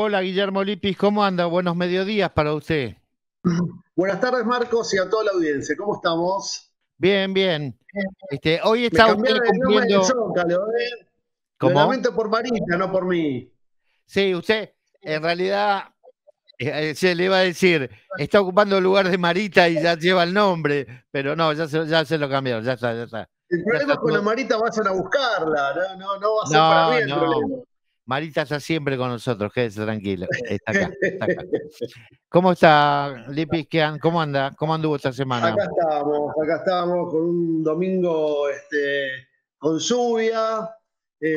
Hola, Guillermo Lipis, ¿cómo anda? Buenos mediodías para usted. Buenas tardes, Marcos, y a toda la audiencia. ¿Cómo estamos? Bien, bien. Hoy Me está usted cambiaron el nombre del cumpliendo, Zócalo, ¿eh? Lo ¿cómo? lamento por Marita, no por mí. Sí, usted en realidad se le iba a decir, está ocupando el lugar de Marita y ya lleva el nombre, pero no, ya se lo cambiaron, ya está, ya está. El Ya problema está es cuando todo. Marita vayan a buscarla. No va a ser para mí No, el no. problema. Marita está siempre con nosotros, quédese tranquilo. Está acá, está acá. ¿Cómo está, Lipis? ¿Cómo anda? ¿Cómo anduvo esta semana? Acá estamos con un domingo con lluvia.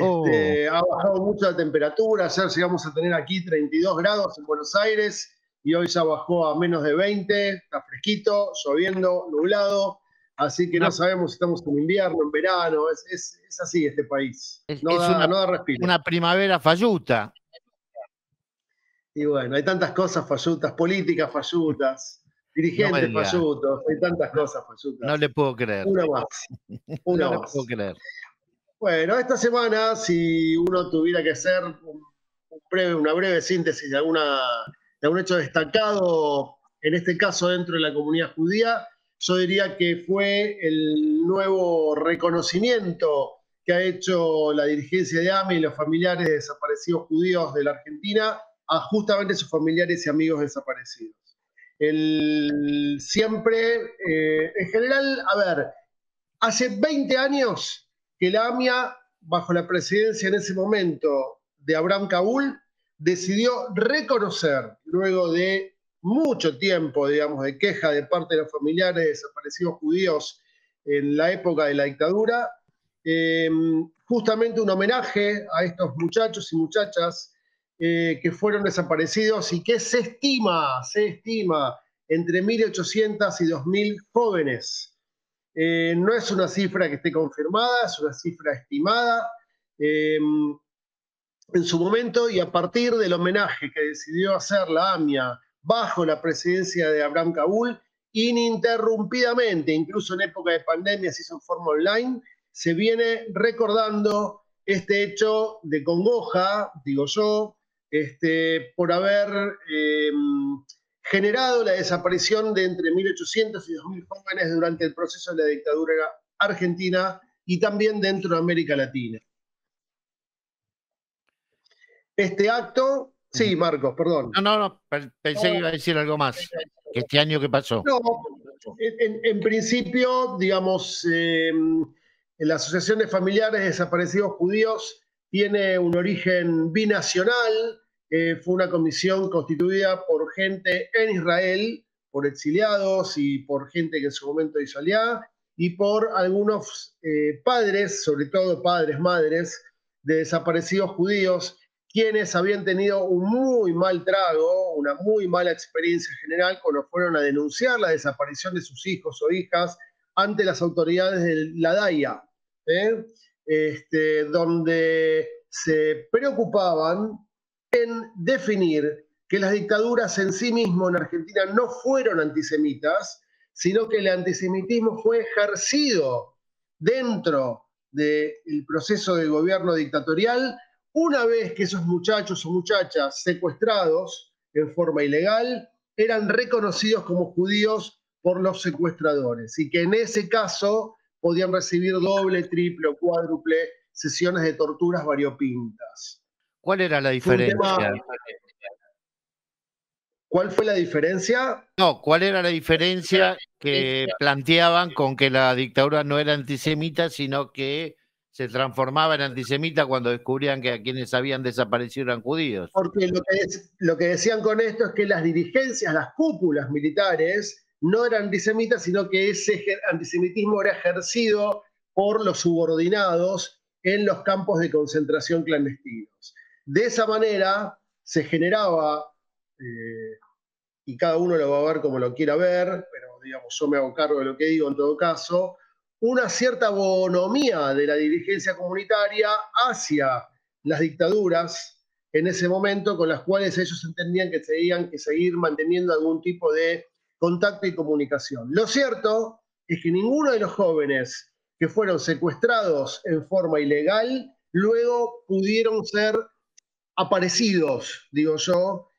Oh, Ha bajado mucho la temperatura. Ayer llegamos a tener aquí 32 grados en Buenos Aires y hoy ya bajó a menos de 20. Está fresquito, lloviendo, nublado. Así que no una, sabemos si estamos en invierno, en verano. Es así este país. es, No es da, una, no da respiro. una primavera falluta. Y bueno, hay tantas cosas fallutas, políticas fallutas, No me dirigentes diga. fallutos, hay tantas No, cosas no fallutas. le puedo creer. Una más, No una le puedo más. creer. Bueno, esta semana, si uno tuviera que hacer una breve síntesis de algún hecho destacado, en este caso dentro de la comunidad judía, yo diría que fue el nuevo reconocimiento que ha hecho la dirigencia de AMI y los familiares de desaparecidos judíos de la Argentina a justamente sus familiares y amigos desaparecidos. Siempre, en general, a ver, hace 20 años que la AMIA, bajo la presidencia en ese momento de Abraham Kabul, decidió reconocer, luego de mucho tiempo, digamos, de queja de parte de los familiares de desaparecidos judíos en la época de la dictadura, eh, justamente un homenaje a estos muchachos y muchachas que fueron desaparecidos y que se estima entre 1.800 y 2.000 jóvenes. No es una cifra que esté confirmada, es una cifra estimada. Eh, en su momento y a partir del homenaje que decidió hacer la AMIA bajo la presidencia de Abraham Kabul, ininterrumpidamente, incluso en época de pandemia se hizo en forma online, se viene recordando este hecho de congoja, digo yo, por haber generado la desaparición de entre 1.800 y 2.000 jóvenes durante el proceso de la dictadura argentina y también dentro de América Latina. Este acto, sí, Marcos, perdón. No, no, no, pensé que iba a decir algo más. Que este año que pasó. No, en principio, digamos, la Asociación de Familiares de Desaparecidos Judíos tiene un origen binacional. Fue una comisión constituida por gente en Israel, por exiliados y por gente que en su momento hizo aliá, y por algunos padres, sobre todo padres, madres, de desaparecidos judíos quienes habían tenido un muy mal trago, una muy mala experiencia general cuando fueron a denunciar la desaparición de sus hijos o hijas ante las autoridades de la DAIA, ¿eh? Donde se preocupaban en definir que las dictaduras en sí mismas en Argentina no fueron antisemitas, sino que el antisemitismo fue ejercido dentro del proceso de gobierno dictatorial una vez que esos muchachos o muchachas secuestrados en forma ilegal eran reconocidos como judíos por los secuestradores y que en ese caso podían recibir doble, triple o cuádruple sesiones de torturas variopintas. ¿Cuál era la Fue un tema. diferencia? ¿Cuál fue la diferencia? No, ¿cuál era la diferencia que planteaban con que la dictadura no era antisemita, sino que se transformaba en antisemita cuando descubrían que a quienes habían desaparecido eran judíos? Porque lo que decían con esto es que las dirigencias, las cúpulas militares, no eran antisemitas, sino que ese antisemitismo era ejercido por los subordinados en los campos de concentración clandestinos. De esa manera se generaba, y cada uno lo va a ver como lo quiera ver, pero digamos, yo me hago cargo de lo que digo en todo caso, una cierta bonomía de la dirigencia comunitaria hacia las dictaduras en ese momento con las cuales ellos entendían que tenían que seguir manteniendo algún tipo de contacto y comunicación. Lo cierto es que ninguno de los jóvenes que fueron secuestrados en forma ilegal luego pudieron ser aparecidos, digo yo,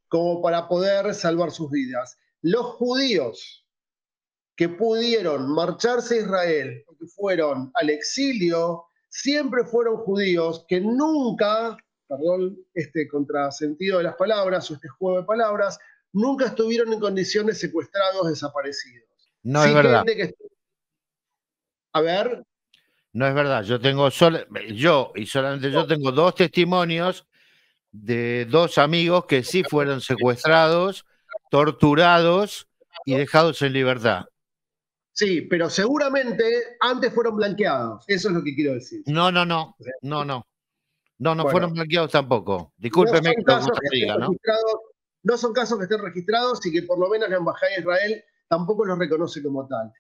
como para poder salvar sus vidas. Los judíos que pudieron marcharse a Israel, que fueron al exilio, siempre fueron judíos que nunca, perdón este contrasentido de las palabras o este juego de palabras, nunca estuvieron en condiciones secuestrados, desaparecidos. No es Sí, verdad. gente que... A ver. No es verdad. Yo y solamente yo tengo 2 testimonios de 2 amigos que sí fueron secuestrados, torturados y dejados en libertad. Sí, pero seguramente antes fueron blanqueados. Eso es lo que quiero decir. No, no, no. No, no. No, no fueron Bueno, blanqueados tampoco. no Discúlpeme son que lo casos que estén diga, ¿no? registrados, no son casos que estén registrados y que por lo menos la Embajada de Israel tampoco los reconoce como tal.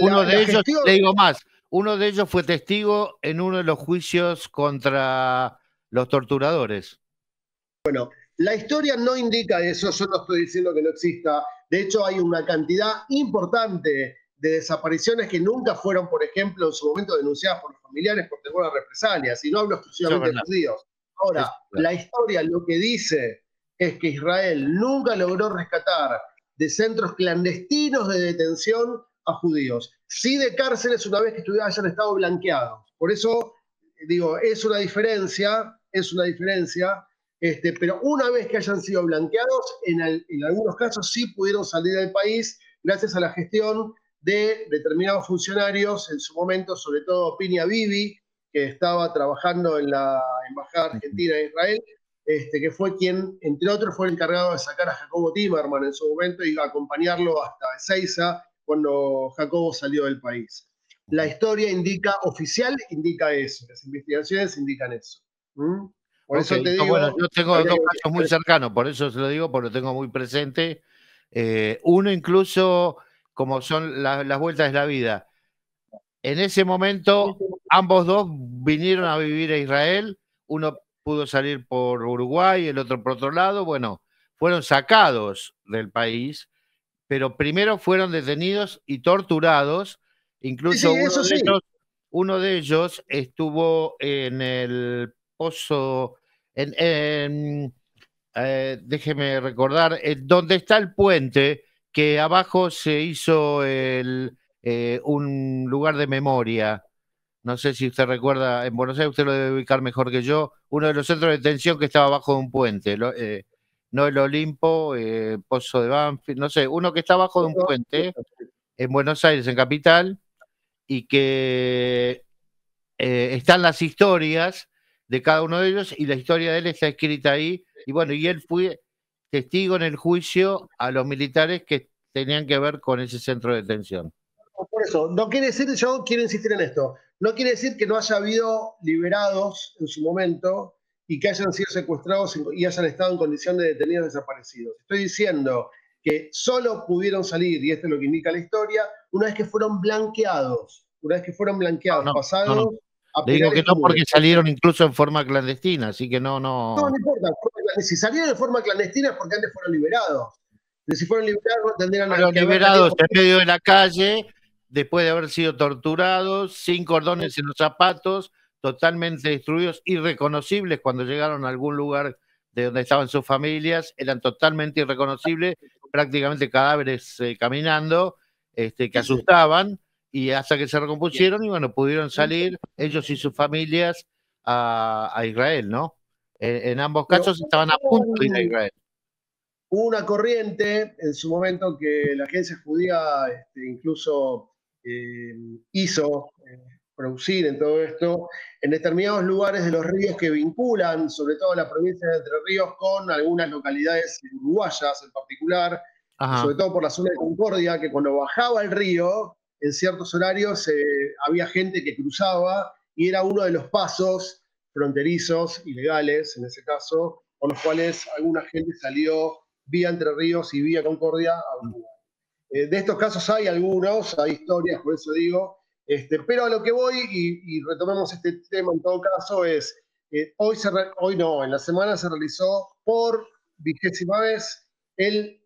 Uno de La ellos, gestión... le digo más, uno de ellos fue testigo en uno de los juicios contra los torturadores. La historia no indica eso, yo no estoy diciendo que no exista. De hecho, hay una cantidad importante de desapariciones que nunca fueron, por ejemplo, en su momento denunciadas por los familiares por temor a represalias, y no hablo exclusivamente de judíos. Ahora, la historia lo que dice es que Israel nunca logró rescatar de centros clandestinos de detención a judíos, sí de cárceles una vez que hayan estado blanqueados. Por eso, digo, es una diferencia, pero una vez que hayan sido blanqueados, en algunos casos sí pudieron salir del país gracias a la gestión de determinados funcionarios, en su momento, sobre todo Piña Bibi, que estaba trabajando en la Embajada Argentina en Israel, que fue quien, entre otros, fue el encargado de sacar a Jacobo Timerman en su momento y acompañarlo hasta Ezeiza cuando Jacobo salió del país. La historia oficial indica eso, las investigaciones indican eso. Por eso te digo. Bueno, yo tengo 2 casos muy cercanos, por eso se lo digo, porque lo tengo muy presente. Uno incluso, como son las vueltas de la vida. En ese momento, ambos 2 vinieron a vivir a Israel. Uno pudo salir por Uruguay, el otro por otro lado. Bueno, fueron sacados del país, pero primero fueron detenidos y torturados. Incluso uno de ellos estuvo en el pozo, déjeme recordar, donde está el puente, que abajo se hizo un lugar de memoria. No sé si usted recuerda, en Buenos Aires usted lo debe ubicar mejor que yo, uno de los centros de detención que estaba abajo de un puente, no el Olimpo, Pozo de Banfield, no sé, uno que está abajo de un puente en Buenos Aires, en Capital, y que están las historias de cada uno de ellos y la historia de él está escrita ahí. Y bueno, y él fue testigo en el juicio a los militares que tenían que ver con ese centro de detención. Por eso, no quiere decir, yo quiero insistir en esto, no quiere decir que no haya habido liberados en su momento y que hayan sido secuestrados y hayan estado en condición de detenidos desaparecidos. Estoy diciendo que solo pudieron salir, y esto es lo que indica la historia, una vez que fueron blanqueados, pasados. Le digo que no porque salieron incluso en forma clandestina, así que no. No importa, si salieron de forma clandestina es porque antes fueron liberados. Si fueron liberados, tendrían fueron liberados en medio de la calle, después de haber sido torturados, sin cordones en los zapatos, totalmente destruidos, irreconocibles cuando llegaron a algún lugar de donde estaban sus familias, eran totalmente irreconocibles, prácticamente cadáveres caminando, que asustaban, y hasta que se recompusieron y bueno, pudieron salir ellos y sus familias a Israel, ¿no? En ambos casos estaban a punto de ir a Israel. Hubo una corriente en su momento que la agencia judía incluso hizo producir en todo esto, en determinados lugares de los ríos que vinculan, sobre todo la provincia de Entre Ríos, con algunas localidades uruguayas en particular, sobre todo por la zona de Concordia, que cuando bajaba el río, en ciertos horarios había gente que cruzaba y era uno de los pasos fronterizos, ilegales en ese caso, por los cuales alguna gente salió vía Entre Ríos y vía Concordia a Uruguay. De estos casos hay algunos, hay historias, por eso digo, pero a lo que voy, y retomemos este tema en todo caso, es, hoy no, en la semana se realizó por 20ª vez el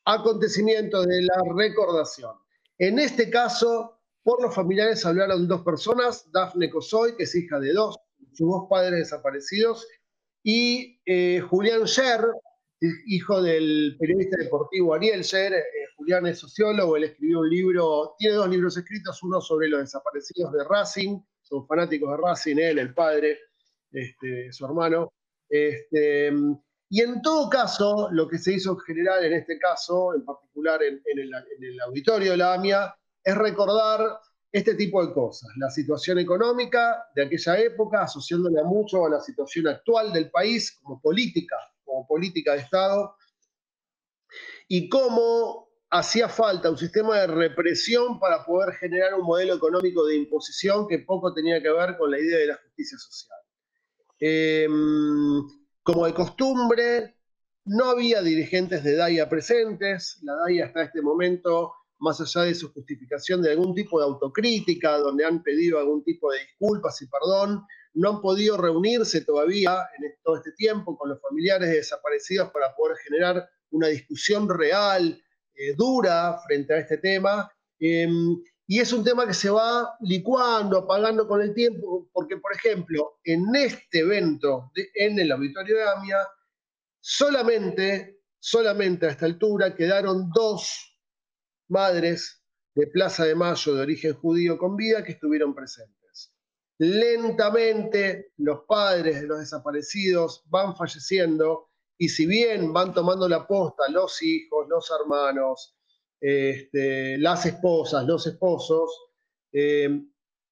acontecimiento de la recordación. En este caso, por los familiares hablaron 2 personas, Dafne Cosoy, que es hija de 2 sus dos padres desaparecidos, y Julián Sher, hijo del periodista deportivo Ariel Sher. Julián es sociólogo, él escribió un libro, tiene dos libros escritos, uno sobre los desaparecidos de Racing, son fanáticos de Racing, él, el padre, su hermano. Y en todo caso, lo que se hizo en general en este caso, en particular en el auditorio de la AMIA, es recordar este tipo de cosas, la situación económica de aquella época, asociándola mucho a la situación actual del país como política de Estado, y cómo hacía falta un sistema de represión para poder generar un modelo económico de imposición que poco tenía que ver con la idea de la justicia social. Como de costumbre, no había dirigentes de DAIA presentes. La DAIA hasta este momento, más allá de su justificación de algún tipo de autocrítica, donde han pedido algún tipo de disculpas y perdón, no han podido reunirse todavía en todo este tiempo con los familiares de desaparecidos para poder generar una discusión real, dura, frente a este tema. Y es un tema que se va licuando, apagando con el tiempo, porque, por ejemplo, en este evento, en el auditorio de AMIA, solamente a esta altura quedaron dos madres de Plaza de Mayo de origen judío con vida que estuvieron presentes. Lentamente los padres de los desaparecidos van falleciendo, y si bien van tomando la posta los hijos, los hermanos, las esposas, los esposos,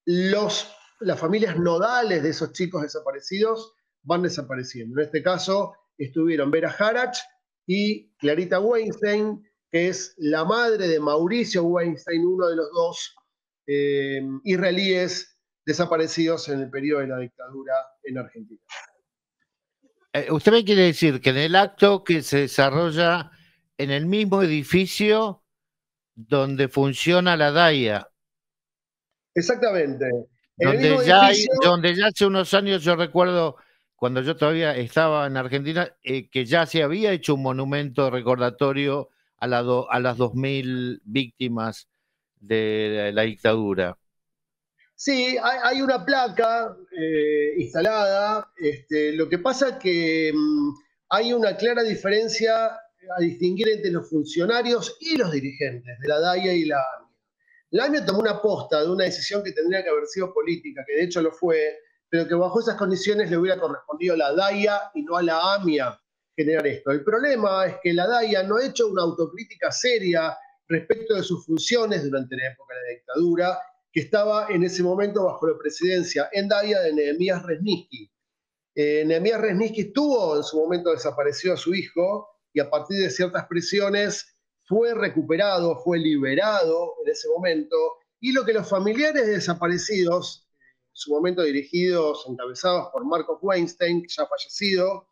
las familias nodales de esos chicos desaparecidos van desapareciendo. En este caso estuvieron Vera Harach y Clarita Weinstein, que es la madre de Mauricio Weinstein, uno de los dos israelíes desaparecidos en el periodo de la dictadura en Argentina. ¿Usted me quiere decir que en el acto que se desarrolla en el mismo edificio donde funciona la DAIA? Exactamente. Donde ya hace unos años, yo recuerdo, cuando yo todavía estaba en Argentina, que ya se había hecho un monumento recordatorio a las 2000 víctimas de la dictadura. Sí, hay una placa instalada. Lo que pasa es que hay una clara diferencia a distinguir entre los funcionarios y los dirigentes de la DAIA y la AMIA. La AMIA tomó una posta de una decisión que tendría que haber sido política, que de hecho lo fue, pero que bajo esas condiciones le hubiera correspondido a la DAIA y no a la AMIA generar esto. El problema es que la DAIA no ha hecho una autocrítica seria respecto de sus funciones durante la época de la dictadura, que estaba en ese momento bajo la presidencia en DAIA de Nehemías Resniski. Nehemías Resniski tuvo en su momento desaparecido a su hijo, y a partir de ciertas presiones fue recuperado, fue liberado en ese momento, y lo que los familiares de desaparecidos, en su momento dirigidos, encabezados por Marcos Weinstein, ya fallecido,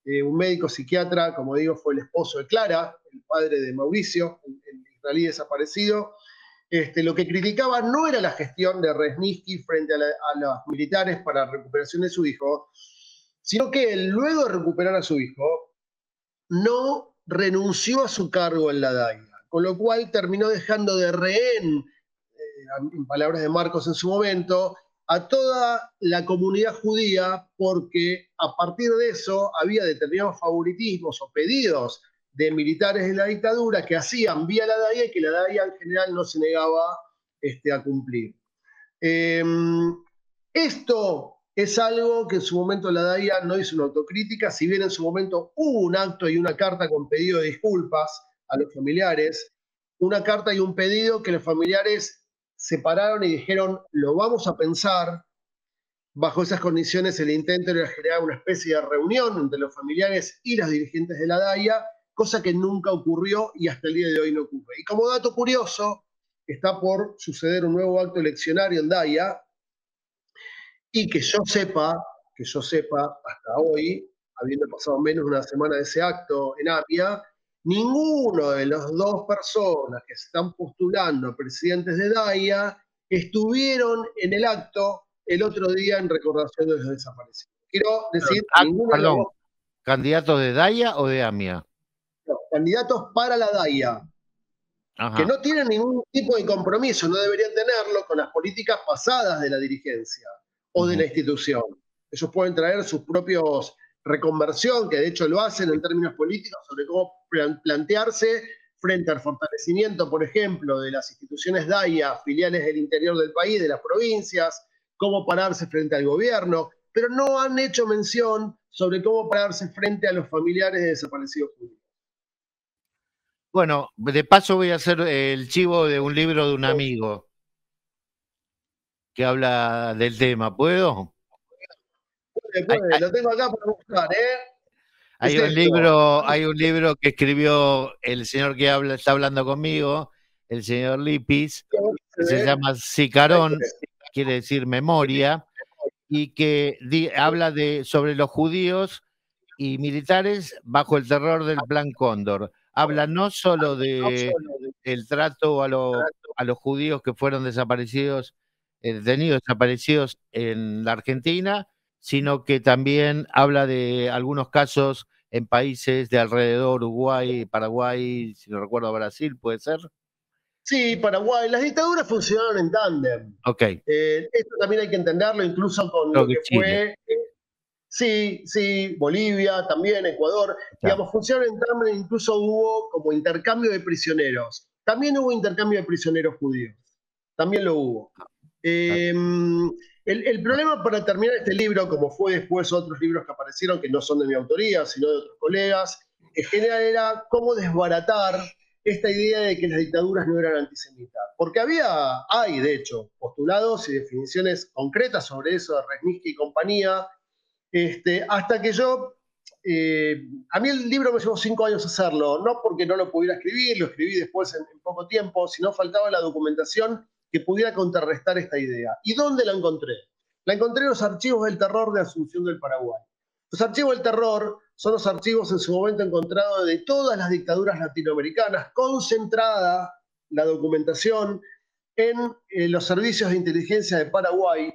un médico psiquiatra, como digo, fue el esposo de Clara, el padre de Mauricio, el israelí desaparecido. Lo que criticaba no era la gestión de Resniski frente a los militares para la recuperación de su hijo, sino que él, luego de recuperar a su hijo, no renunció a su cargo en la DAIA, con lo cual terminó dejando de rehén, en palabras de Marcos en su momento, a toda la comunidad judía, porque a partir de eso había determinados favoritismos o pedidos de militares de la dictadura que hacían vía la DAIA y que la DAIA en general no se negaba a cumplir. Esto es algo que en su momento la DAIA no hizo una autocrítica, si bien en su momento hubo un acto y una carta con pedido de disculpas a los familiares, una carta y un pedido que los familiares separaron y dijeron, lo vamos a pensar. Bajo esas condiciones el intento era generar una especie de reunión entre los familiares y los dirigentes de la DAIA, cosa que nunca ocurrió y hasta el día de hoy no ocurre. Y como dato curioso, está por suceder un nuevo acto eleccionario en DAIA, y que yo sepa hasta hoy, habiendo pasado menos de una semana de ese acto en AMIA, ninguno de las dos personas que se están postulando a presidentes de DAIA estuvieron en el acto el otro día en recordación de los desaparecidos. Quiero decir, perdón, ¿candidatos de DAIA o de AMIA? No, candidatos para la DAIA. Ajá. Que no tienen ningún tipo de compromiso, no deberían tenerlo con las políticas pasadas de la dirigencia o de la institución. Ellos pueden traer sus propios reconversión, que de hecho lo hacen en términos políticos, sobre cómo plantearse frente al fortalecimiento, por ejemplo, de las instituciones DAIA, filiales del interior del país, de las provincias, cómo pararse frente al gobierno, pero no han hecho mención sobre cómo pararse frente a los familiares de desaparecidos judíos. Bueno, de paso voy a hacer el chivo de un libro de un amigo que habla del tema. ¿Puedo? Lo tengo acá para buscar, ¿eh? Hay un libro que escribió el señor que está hablando conmigo, el señor Lipis, que se llama Sicarón, quiere decir memoria, y que habla sobre los judíos y militares bajo el terror del Plan Cóndor. Habla no solo de el trato a los judíos que fueron desaparecidos, detenidos desaparecidos en la Argentina, sino que también habla de algunos casos en países de alrededor, Uruguay, Paraguay, si no recuerdo, Brasil, ¿puede ser? Sí, Paraguay. Las dictaduras funcionaron en tándem. Ok. Esto también hay que entenderlo, incluso con lo que fue... Sí, Bolivia, también Ecuador, digamos, funcionaron en tándem, incluso hubo como intercambio de prisioneros. También hubo intercambio de prisioneros judíos. También lo hubo. El problema para terminar este libro, como fue después otros libros que aparecieron, que no son de mi autoría, sino de otros colegas, en general era cómo desbaratar esta idea de que las dictaduras no eran antisemitas. Porque hay de hecho, postulados y definiciones concretas sobre eso de Resnick y compañía, hasta que a mí el libro me llevó 5 años hacerlo, no porque no lo pudiera escribir, lo escribí después en poco tiempo, sino faltaba la documentación que pudiera contrarrestar esta idea. ¿Y dónde la encontré? La encontré en los archivos del terror de Asunción del Paraguay. Los archivos del terror son los archivos en su momento encontrados de todas las dictaduras latinoamericanas, concentrada la documentación en los servicios de inteligencia de Paraguay,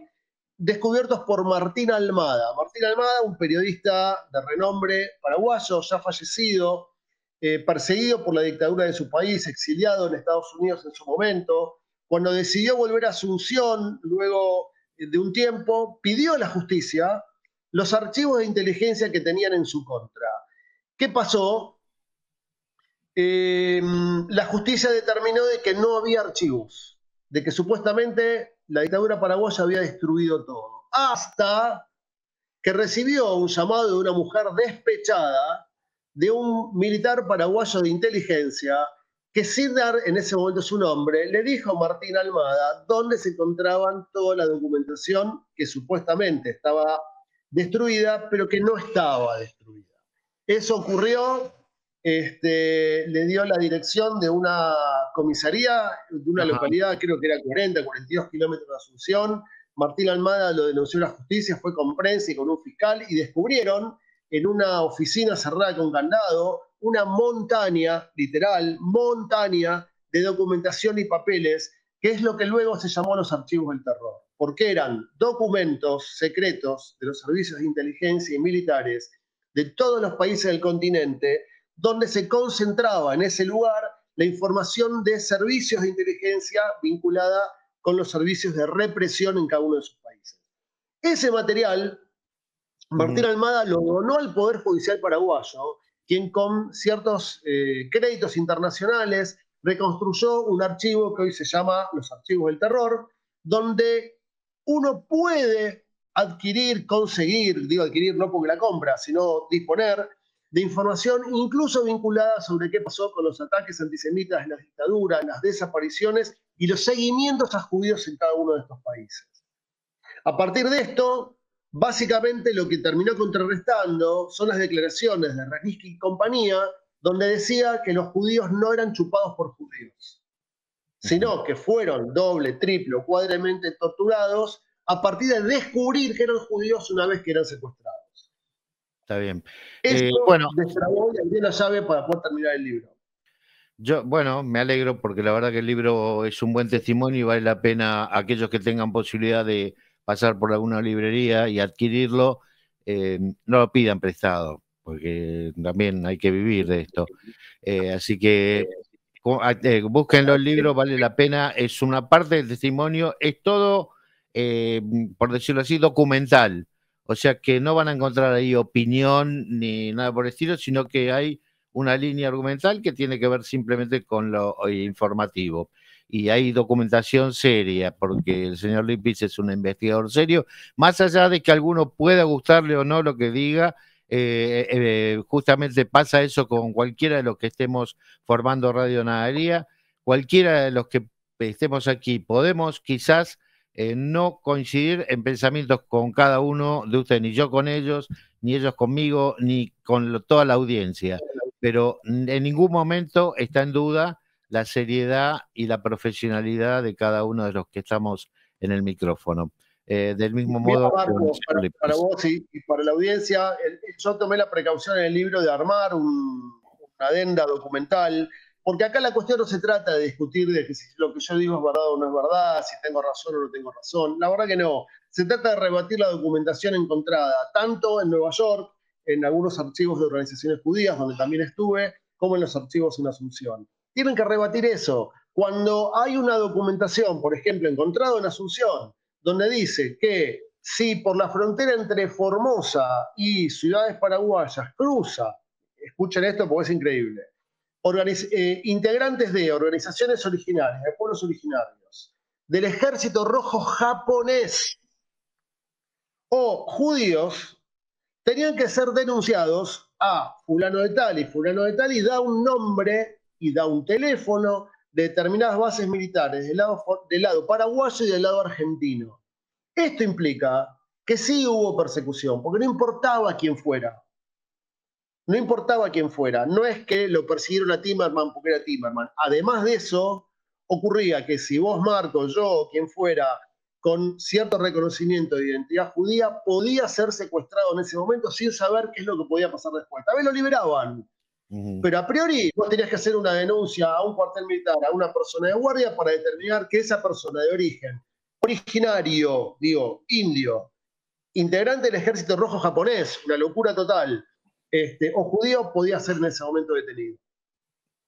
descubiertos por Martín Almada. Martín Almada, un periodista de renombre paraguayo, ya fallecido, perseguido por la dictadura de su país, exiliado en Estados Unidos en su momento. Cuando decidió volver a Asunción, luego de un tiempo, pidió a la justicia los archivos de inteligencia que tenían en su contra. ¿Qué pasó? La justicia determinó de que no había archivos, de que supuestamente la dictadura paraguaya había destruido todo, hasta que recibió un llamado de una mujer despechada, de un militar paraguayo de inteligencia, que sin dar en ese momento su nombre, le dijo a Martín Almada dónde se encontraban toda la documentación que supuestamente estaba destruida, pero que no estaba destruida. Eso ocurrió, le dio la dirección de una comisaría de una localidad, creo que era 40, 42 kilómetros de Asunción. Martín Almada lo denunció a la justicia, fue con prensa y con un fiscal, y descubrieron en una oficina cerrada con candado una montaña, literal, montaña de documentación y papeles, que es lo que luego se llamó los archivos del terror, porque eran documentos secretos de los servicios de inteligencia y militares de todos los países del continente, donde se concentraba en ese lugar la información de servicios de inteligencia vinculada con los servicios de represión en cada uno de sus países. Ese material, Martín Almada lo donó al Poder Judicial paraguayo, quien con ciertos créditos internacionales reconstruyó un archivo que hoy se llama los Archivos del Terror, donde uno puede conseguir, digo adquirir no porque la compra, sino disponer de información incluso vinculada sobre qué pasó con los ataques antisemitas en las dictaduras, las desapariciones y los seguimientos a judíos en cada uno de estos países. A partir de esto, básicamente lo que terminó contrarrestando son las declaraciones de Resnick y compañía, donde decía que los judíos no eran chupados por judíos, sino que fueron doble, triple o cuádruplemente torturados a partir de descubrir que eran judíos una vez que eran secuestrados. Está bien. Eso destrabó y abrió la llave para poder terminar el libro. Bueno, me alegro porque la verdad que el libro es un buen testimonio y vale la pena aquellos que tengan posibilidad de pasar por alguna librería y adquirirlo, no lo pidan prestado, porque también hay que vivir de esto. Así que búsquenlo el libro, vale la pena, es una parte del testimonio, es todo, por decirlo así, documental. O sea que no van a encontrar ahí opinión ni nada por el estilo, sino que hay una línea argumental que tiene que ver simplemente con lo informativo. Y hay documentación seria, porque el señor Lipis es un investigador serio, más allá de que a alguno pueda gustarle o no lo que diga. Justamente pasa eso con cualquiera de los que estemos formando Radio Nadería, cualquiera de los que estemos aquí, podemos quizás no coincidir en pensamientos con cada uno de ustedes, ni yo con ellos, ni ellos conmigo, ni con toda la audiencia, pero en ningún momento está en duda la seriedad y la profesionalidad de cada uno de los que estamos en el micrófono. Del mismo Mira, modo, Marco, para vos y para la audiencia, yo tomé la precaución en el libro de armar una adenda documental, porque acá la cuestión no se trata de discutir de que si lo que yo digo es verdad o no es verdad, si tengo razón o no tengo razón. La verdad que no. Se trata de rebatir la documentación encontrada, tanto en Nueva York, en algunos archivos de organizaciones judías, donde también estuve, como en los archivos en Asunción. Tienen que rebatir eso. Cuando hay una documentación, por ejemplo, encontrado en Asunción, donde dice que si por la frontera entre Formosa y ciudades paraguayas cruza, escuchen esto porque es increíble, integrantes de organizaciones originarias, de pueblos originarios, del Ejército Rojo japonés o judíos, tenían que ser denunciados a fulano de tal y da un nombre y da un teléfono de determinadas bases militares del lado paraguayo y del lado argentino. Esto implica que sí hubo persecución, porque no importaba quién fuera. No importaba quién fuera. No es que lo persiguieron a Timerman porque era Timerman. Además de eso, ocurría que si vos, Marco, yo, quien fuera, con cierto reconocimiento de identidad judía, podía ser secuestrado en ese momento sin saber qué es lo que podía pasar después. Tal vez lo liberaban, pero a priori vos tenías que hacer una denuncia a un cuartel militar, a una persona de guardia, para determinar que esa persona de origen originario, digo, indio, integrante del Ejército Rojo japonés, una locura total, o judío, podía ser en ese momento detenido.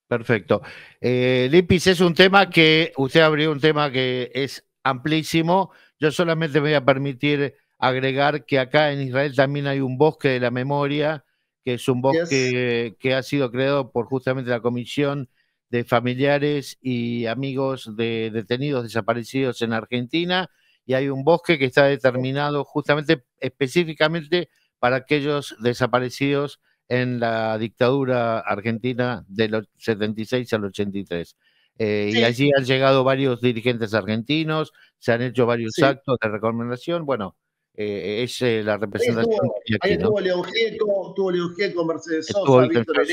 Perfecto. Lipis, es un tema que usted abrió, un tema que es amplísimo. Yo solamente me voy a permitir agregar que acá en Israel también hay un bosque de la memoria, que es un bosque que ha sido creado por justamente la Comisión de Familiares y Amigos de Detenidos Desaparecidos en Argentina, y hay un bosque que está determinado justamente específicamente para aquellos desaparecidos en la dictadura argentina del 76 al 83. Sí. Y allí han llegado varios dirigentes argentinos, se han hecho varios actos de recomendación. Bueno, es la representación que aquí, ¿no? León Gieco, Mercedes Sosa, Víctor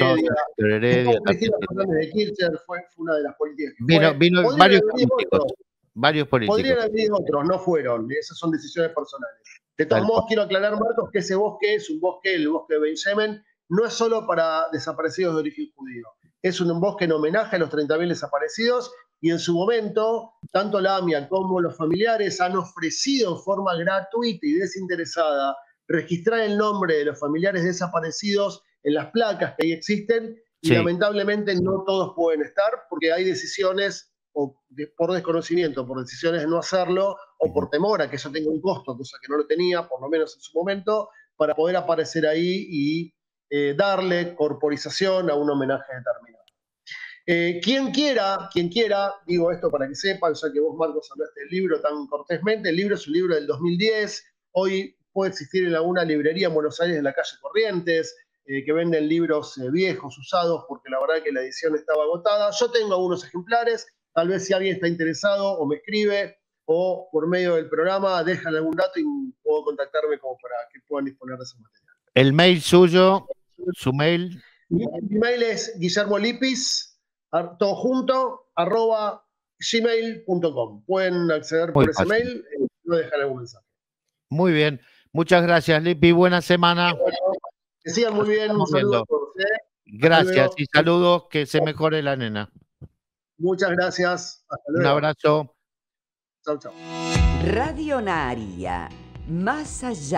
Heredia, Cristina Fernández de Kirchner, fue una de las políticas que vino varios políticos. Varios políticos. Podrían haber venido otros, no fueron. Esas son decisiones personales. De todos modos, quiero aclarar, Marcos, que ese bosque es un bosque, el bosque de Benjamin, no es solo para desaparecidos de origen judío. Es un bosque en homenaje a los 30.000 desaparecidos, y en su momento, tanto la AMIA como los familiares han ofrecido en forma gratuita y desinteresada registrar el nombre de los familiares desaparecidos en las placas que ahí existen, y lamentablemente no todos pueden estar porque hay decisiones por desconocimiento, por decisiones de no hacerlo, o por temor a que eso tenga un costo, cosa que no lo tenía, por lo menos en su momento, para poder aparecer ahí y darle corporización a un homenaje determinado. Quien quiera, digo esto para que sepan, ya que vos, Marcos, hablaste del libro tan cortésmente, el libro es un libro del 2010, hoy puede existir en alguna librería en Buenos Aires, en la calle Corrientes, que venden libros viejos, usados, porque la verdad que la edición estaba agotada. Yo tengo algunos ejemplares, tal vez si alguien está interesado o me escribe o por medio del programa dejan algún dato y puedo contactarme como para que puedan disponer de ese material. El mail suyo, su mail. Mi mail es guillermolipis, todo junto, @gmail.com. Pueden acceder por ese mail y no dejar algún mensaje. Muy bien. Muchas gracias, Lipi. Buena semana. Bueno, que sigan muy bien. Un saludo a todos. Gracias y saludos. Que se mejore la nena. Muchas gracias. Hasta luego. Un abrazo. Chau, chau. Radio Naharía, más allá